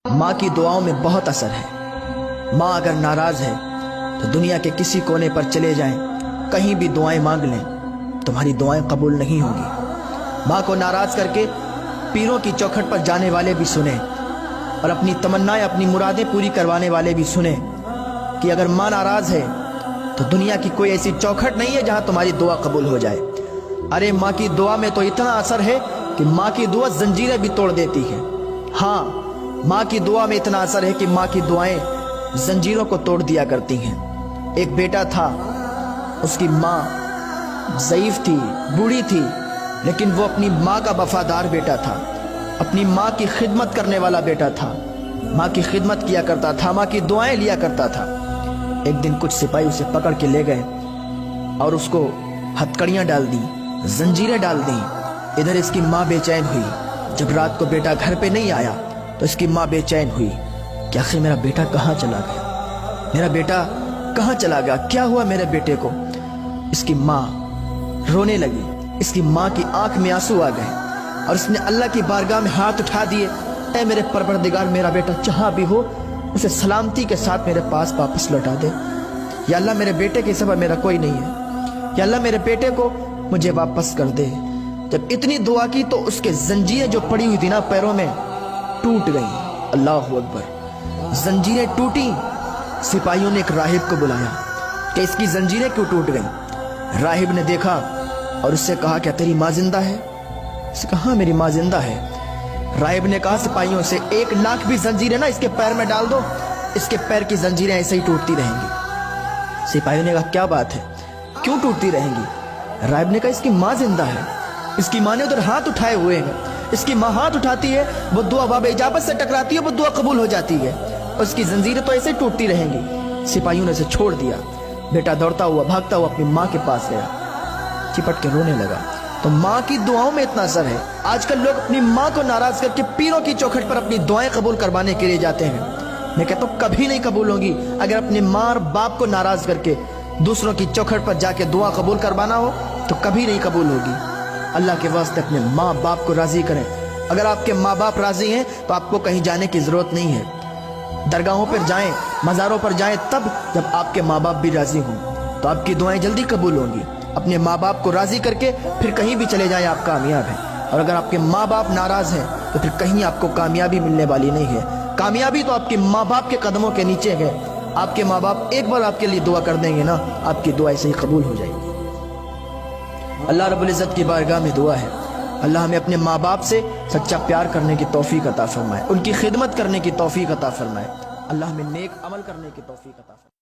माँ की दुआओं में बहुत असर है। माँ अगर नाराज है तो दुनिया के किसी कोने पर चले जाएं, कहीं भी दुआएं मांग लें, तुम्हारी दुआएं कबूल नहीं होंगी। माँ को नाराज करके पीरों की चौखट पर जाने वाले भी सुने और अपनी तमन्नाएं, अपनी मुरादें पूरी करवाने वाले भी सुने कि अगर माँ नाराज है तो दुनिया की कोई ऐसी चौखट नहीं है जहां तुम्हारी दुआ कबूल हो जाए। अरे माँ की दुआ में तो इतना असर है कि माँ की दुआ जंजीरें भी तोड़ देती है। हाँ, माँ की दुआ में इतना असर है कि माँ की दुआएं जंजीरों को तोड़ दिया करती हैं। एक बेटा था, उसकी माँ ज़ईफ थी, बूढ़ी थी, लेकिन वो अपनी माँ का वफादार बेटा था, अपनी माँ की खिदमत करने वाला बेटा था। माँ की खिदमत किया करता था, माँ की दुआएं लिया करता था। एक दिन कुछ सिपाही उसे पकड़ के ले गए और उसको हथकड़ियाँ डाल दी, जंजीरें डाल दी। इधर इसकी माँ बेचैन हुई। जब रात को बेटा घर पे नहीं आया तो इसकी माँ बेचैन हुई कि आखिर मेरा बेटा कहाँ चला गया, मेरा बेटा कहाँ चला गया, क्या हुआ मेरे बेटे को। इसकी माँ रोने लगी। इसकी माँ की आंख में आंसू आ गए और उसने अल्लाह की बारगाह में हाथ उठा दिए, ऐ मेरे परवरदिगार, मेरा बेटा जहाँ भी हो उसे सलामती के साथ मेरे पास वापस लौटा दे। या अल्लाह, मेरे बेटे के सिवा मेरा कोई नहीं है। या अल्लाह, मेरे बेटे को मुझे वापस कर दे। जब इतनी दुआ की तो उसके जंजीरें जो पड़ी हुई थी ना पैरों में, टूट गई। अल्लाहु अकबर। जंजीरें टूटी। सिपाहियों ने एक राहिब को बुलाया कि इसकी जंजीरें क्यों टूट गई। राहिब ने देखा और उससे कहा, क्या तेरी माँ जिंदा है? उसने कहा, हाँ मेरी माँ जिंदा है। राहिब ने कहा सिपाहियों से, 1 लाख भी जंजीरें ना इसके पैर में डाल दो, इसके पैर की जंजीरें ऐसे ही टूटती रहेंगी। सिपाहियों ने कहा, क्या बात है, क्यों टूटती रहेंगी? राहिब ने कहा, इसकी माँ जिंदा है। इसकी माँ ने उधर हाथ उठाए हुए हैं, इसकी माँ हाथ उठाती है, वो दुआ बाब इजाबत से टकराती है, वो दुआ कबूल हो जाती है, और उसकी जंजीरें तो ऐसे ही टूटती रहेंगी। सिपाहियों ने उसे छोड़ दिया। बेटा दौड़ता हुआ, भागता हुआ अपनी माँ के पास गया, चिपट के रोने लगा। तो माँ की दुआओं में इतना असर है। आजकल लोग अपनी माँ को नाराज करके पीरों की चौखट पर अपनी दुआएं कबूल करवाने के लिए जाते हैं। मैं कहता हूँ कभी नहीं कबूल होगी। अगर अपने माँ और बाप को नाराज करके दूसरों की चौखट पर जाके दुआ कबूल करवाना हो तो कभी नहीं कबूल होगी। अल्लाह के वास्ते अपने माँ बाप को राजी करें। अगर आपके माँ बाप राजी हैं तो आपको कहीं जाने की जरूरत नहीं है। दरगाहों पर जाएं, मज़ारों पर जाएं, तब जब आपके माँ बाप भी राजी हों तो आपकी दुआएं जल्दी कबूल होंगी। अपने माँ बाप को राजी करके फिर कहीं भी चले जाएं, आप कामयाब हैं। और अगर आपके माँ बाप नाराज हैं तो फिर कहीं आपको कामयाबी मिलने वाली नहीं है। कामयाबी तो आपके माँ बाप के कदमों के नीचे है। आपके माँ बाप एक बार आपके लिए दुआ कर देंगे ना, आपकी दुआ ऐसे ही कबूल हो जाएगी। अल्लाह रब्बुल इज़्ज़त की बारगाह में दुआ है, अल्लाह हमें अपने माँ बाप से सच्चा प्यार करने की तौफीक अता फरमाए, उनकी खिदमत करने की तौफीक अता फरमाए। अल्लाह हमें नेक अमल करने की तौफीक अता फरमाए।